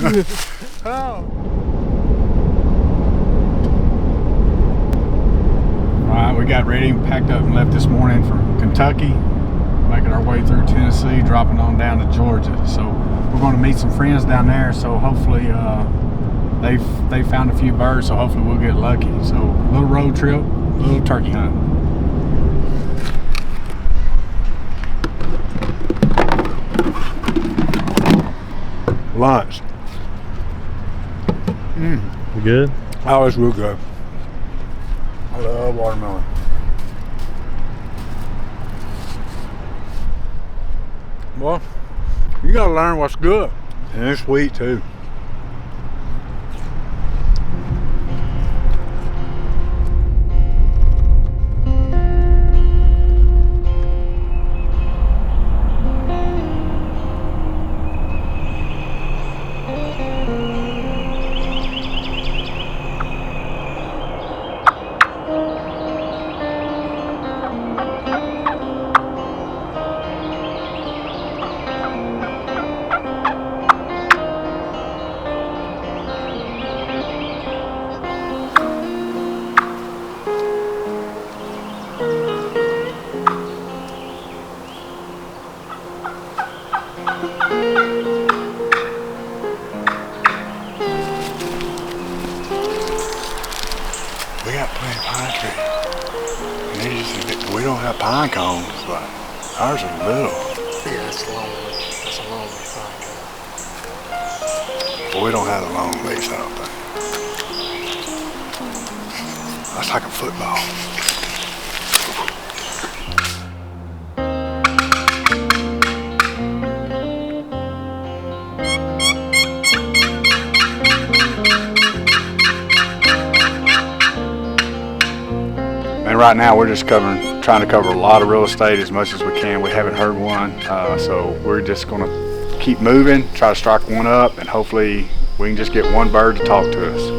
Oh. Alright, we got ready and packed up and left this morning from Kentucky, making our way through Tennessee, dropping on down to Georgia. So we're going to meet some friends down there, so hopefully they found a few birds, so hopefully we'll get lucky. So a little road trip, a little turkey hunt. Lunch. You good? Oh, it's real good. I love watermelon. Well, you gotta learn what's good. And it's sweet too. We got plenty of pine trees. And we don't have pine cones, but ours are little. Yeah, that's a long one. That's a long one. But we don't have the long leaves, I don't think. That's like a football. And right now we're just trying to cover a lot of real estate as much as we can. We haven't heard one, so we're just going to keep moving, try to strike one up, and hopefully we can just get one bird to talk to us.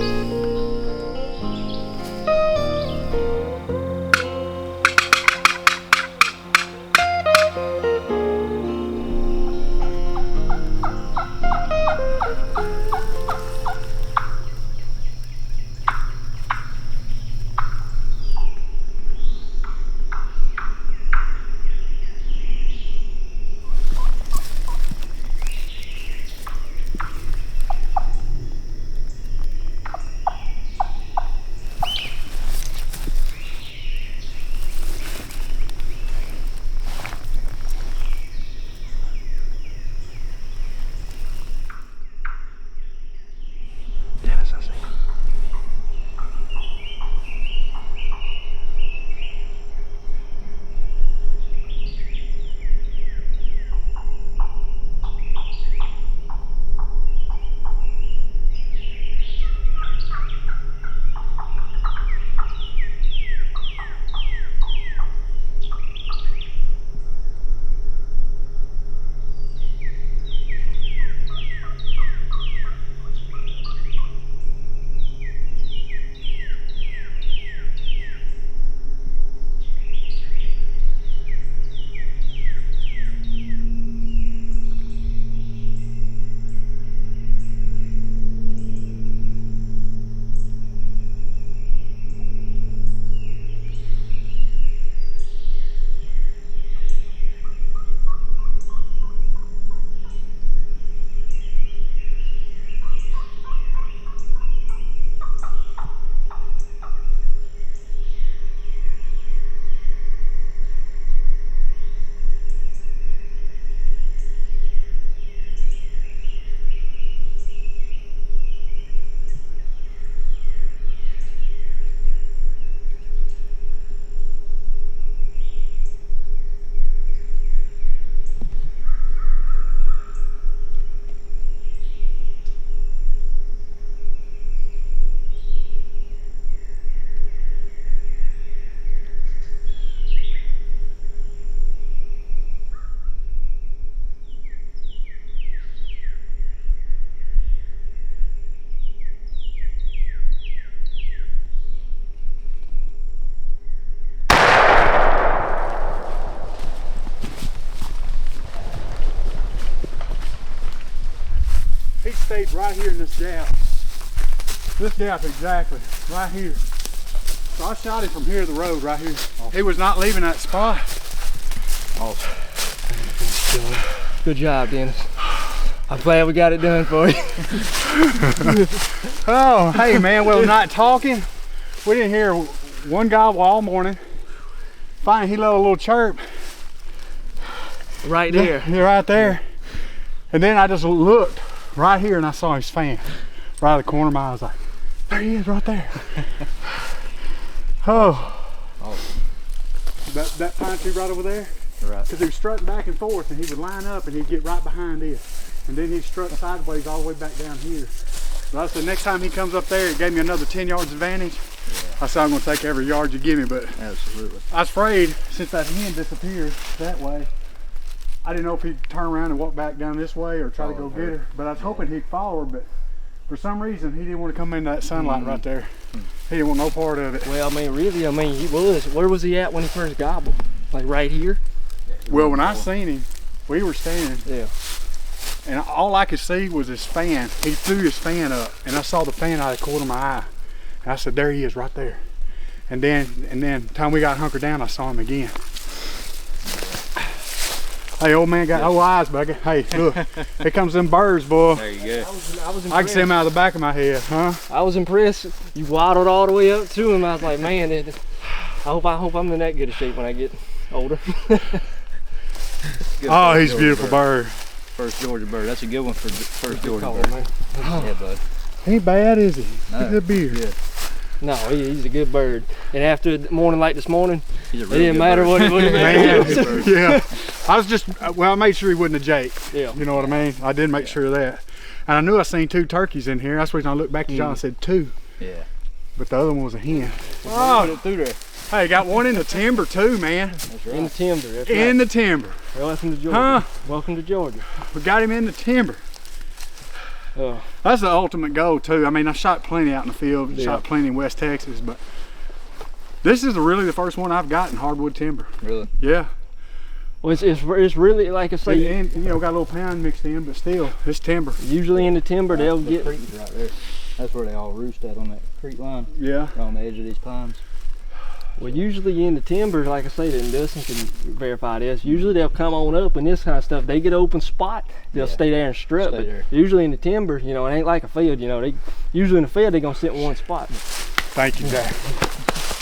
stayed right here in this gap. This gap exactly, right here. So I shot him from here to the road right here. He was not leaving that spot. Good job, Dennis. I'm glad we got it done for you. Oh, hey man, well, not talking. We didn't hear one gobble all morning. Finally, he let a little chirp. Right there. Yeah, right there. And then I just looked right here and I saw his fan right out of the corner of my eye. I was like, there he is right there. Oh. That pine tree right over there? Right. Because he was strutting back and forth and he would line up and he'd get right behind it. And then he'd strut sideways all the way back down here. But I said next time he comes up there, it gave me another 10 yards advantage. Yeah. I said I'm going to take every yard you give me, but absolutely. I was afraid since that hen disappeared that way, I didn't know if he'd turn around and walk back down this way or try to go get her. But I was hoping he'd follow her, but for some reason he didn't want to come into that sunlight right there. He didn't want no part of it. Well, I mean, really, he was. Where was he at when he first gobbled? Like right here? Well, when I seen him, we were standing. Yeah. And all I could see was his fan. He threw his fan up, and I saw the fan out of the corner of my eye. And I said, there he is right there. And then time we got hunkered down, I saw him again. Hey, old man got no eyes, buddy. Hey, look, here comes them birds, boy. There you go. I can see them out of the back of my head, huh? I was impressed. You waddled all the way up to him. I was like, man, I hope I'm in that good a shape when I get older. Oh, he's a beautiful bird. First Georgia bird. That's a good one for first Georgia Call bird. him, man. Yeah, bud. He ain't bad, is he? No. Look at the beard. Good. No, he's a good bird. And after a morning like this morning, He's a it really didn't good matter bird. what it was. Man, yeah. I was just, well, I made sure he wasn't a Jake. Yeah. You know what I mean? I did make sure of that. And I knew I seen 2 turkeys in here. That's the reason I looked back to John and said 2. Yeah. But the other one was a hen. Oh, put it through there. Hey, got one in the timber too, man. That's right. In the timber. That's In the timber. right. Welcome to Georgia. Huh? Welcome to Georgia. We got him in the timber. Oh. That's the ultimate goal too. I mean, I shot plenty out in the field, Yeah. shot plenty in West Texas, but this is really the first one I've got in hardwood timber. Really? Yeah. Well, it's really, like I say, And you know, got a little pound mixed in, but still, it's timber. usually in the timber they'll The get. creek's right there. That's where they all roost at, on that creek line. Yeah. Right on the edge of these pines. Well, usually in the timber, like I say, and Dustin can verify this, usually they'll come on up and this kind of stuff. They get an open spot, they'll Yeah. stay there and strut. Stay But there. usually in the timber, you know, it ain't like a field, you know. They usually in the field they're gonna sit in one spot. Thank you, Jack.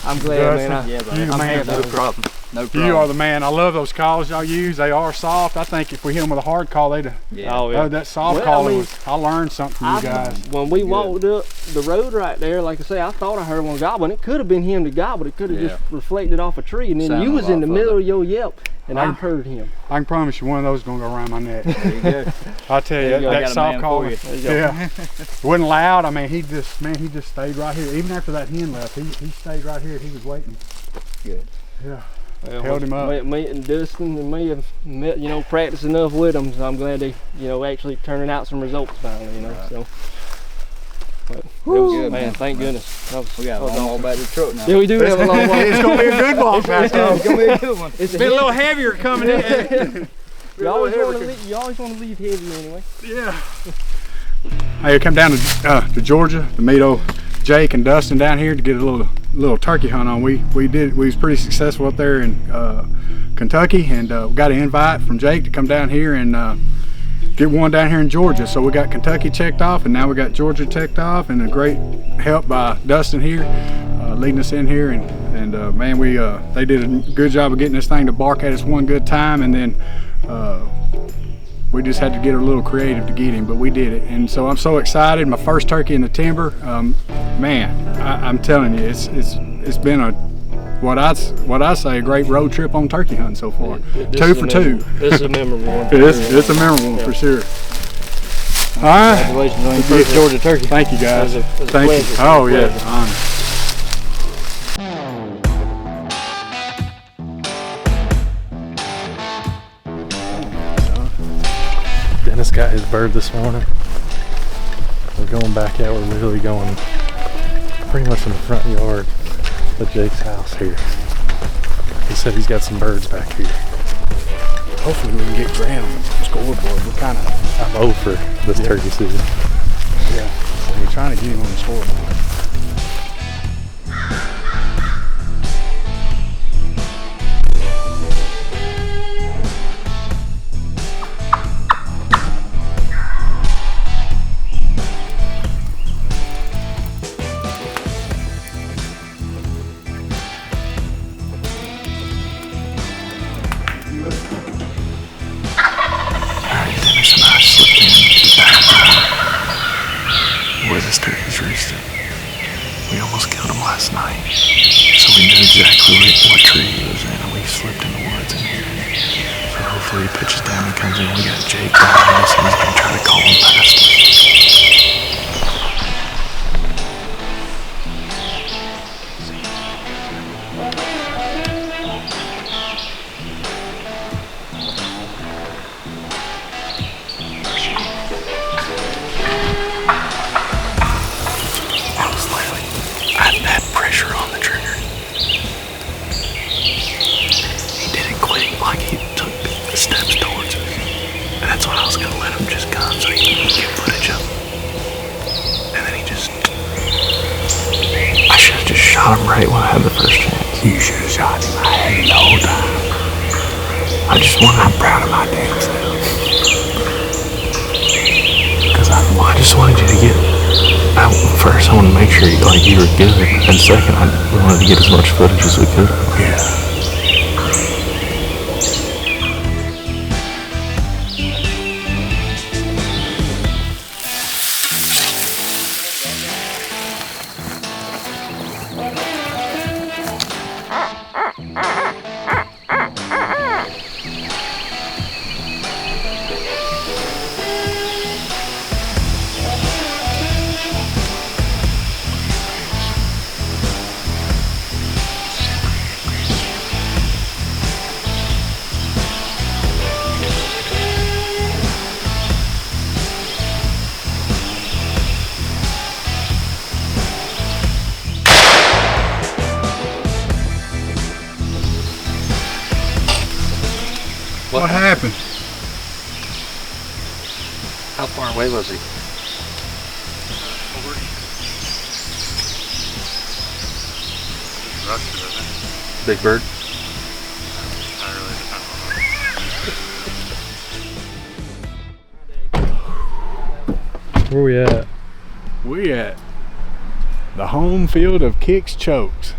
I'm glad, man. Yeah, but You the man. no problem. No problem. You are the man. I love those calls y'all use. They are soft. I think if we hit them with a hard call, they'd. Yeah. Oh yeah. That soft Well, calling I mean, was. I learned something from you guys. When we Good. walked up the road right there, like I say, I thought I heard one gobble, and it could have been him to gobble. It could have Yeah. just reflected off a tree, and then Sound you a was lot in the middle further. of your yelp, and I I'm- heard him. I can promise you, one of those is gonna go around my neck. There you go. I'll tell you, There you go. I that got a soft man call. for you. There you go. Yeah, it wasn't loud. I mean, he just stayed right here. Even after that hen left, he stayed right here. He was waiting. Good. Yeah. Well, Held him up. Me and Dustin and me have met, you know, practiced enough with them, so I'm glad they, you know, actually turning out some results finally, you know. Right. So, but it Woo. was, Good, man, man. thank goodness. That was, We got that a was long awesome. walk back to the truck now. Yeah, we do have a long walk. It's gonna be a good walk back. It's gonna be a good one. It's Been a little heavier coming in. you always want to leave heavy anyway. Yeah. Hey, I come down to Georgia to meet old Jake and Dustin down here to get a little turkey hunt on. We was pretty successful up there in Kentucky, and we got an invite from Jake to come down here and get one down here in Georgia. So we got Kentucky checked off, and now we got Georgia checked off, and a great help by Dustin here leading us in here, and man, they did a good job of getting this thing to bark at us one good time, and then we just had to get a little creative to get him, but we did it. And so I'm so excited. My first turkey in the timber. Man, I'm telling you, it's been what I say a great road trip on turkey hunting so far. This 2 is for a 2. memorable- This is a memorable one. It's a memorable one for sure. All right. Congratulations on your first Georgia turkey. Thank you guys. It was a Thank you. pleasure. Oh It was a yeah, pleasure. honor. Dennis got his bird this morning. We're going back out. We're literally going pretty much in the front yard of Jake's house here. He said he's got some birds back here. Hopefully we can get ground scoreboard. We're kind of I'm over this turkey season. Yeah. So we're trying to get him on the score line. Where this turkey's roosted. We almost killed him last night, so we knew exactly what tree he was in, and we slipped in the woods in here. So hopefully he pitches down and comes in. We got Jake behind us, and he's gonna try to call him past us. Shot him right when I had the first chance. You should have shot him. I had him the whole time. I'm proud of my damn self. Because I just wanted you to get. First, I wanted to make sure you were good, and second, I wanted to get as much footage as we could. Yeah. What happened? How far away was he? Big bird? Where we at? We at the home field of Kicks Chokes.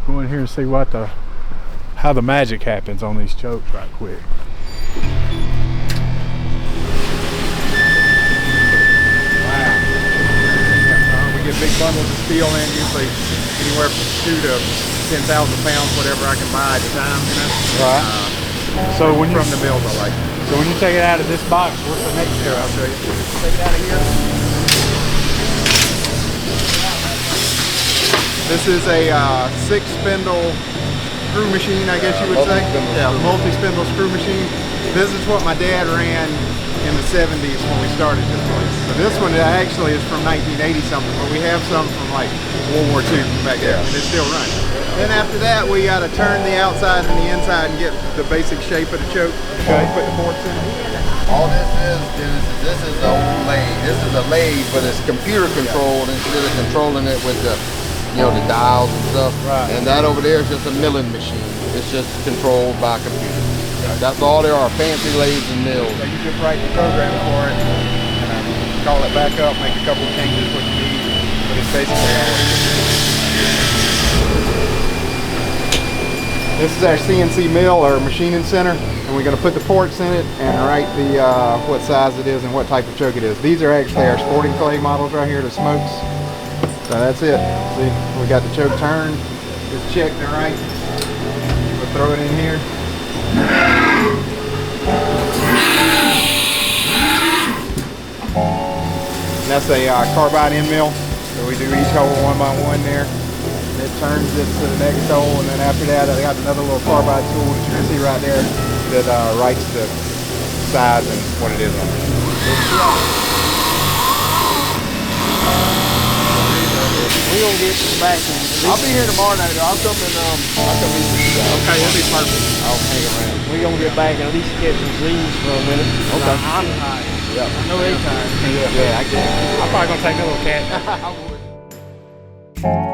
Go in here and see how the magic happens on these chokes right quick. We get big bundles of steel in, usually anywhere from 2 to 10,000 pounds, whatever I can buy at the time, you know. Right. So when from the mills, I like. So when you take it out of this box, what's the next step? I'll show you. Take it out of here. This is a 6-spindle screw machine, I guess you would say. Yeah, multi-spindle screw machine. This is what my dad ran in the 70s when we started this place. So this one actually is from 1980 something, but we have some from like World War II back there, and it's still running. Then after that, we got to turn the outside and the inside and get the basic shape of the choke. Okay. Put the ports in. All this is a lathe. This is a lathe, but it's computer controlled instead of controlling it with the, you know, the dials and stuff. Right. And that over there is just a milling machine. It's just controlled by computer. That's all there are, fancy lathes and mills. So you just write the program for it, and call it back up, make a couple of changes what you need, but it's basically all it is. This is our CNC mill, or machining center, and we're going to put the ports in it and write the what size it is and what type of choke it is. These are actually our sporting clay models right here, the smokes. So that's it. See, we got the choke turned. It's checked and right. We'll throw it in here. And that's a carbide end mill. So we do each hole one by one there. It turns it to the next hole, and then after that I got another little carbide tool that you can see right there that writes the size and what it is on it. We're gonna get back in. I'll be here tomorrow night. I'll come and meet you guys. Okay, that'll be perfect. I'll hang around. We're gonna get back and at least get some zines for a minute. Okay. I'm Yeah. No egg time. Yeah, I get it. I'm probably gonna take a little cat. I would.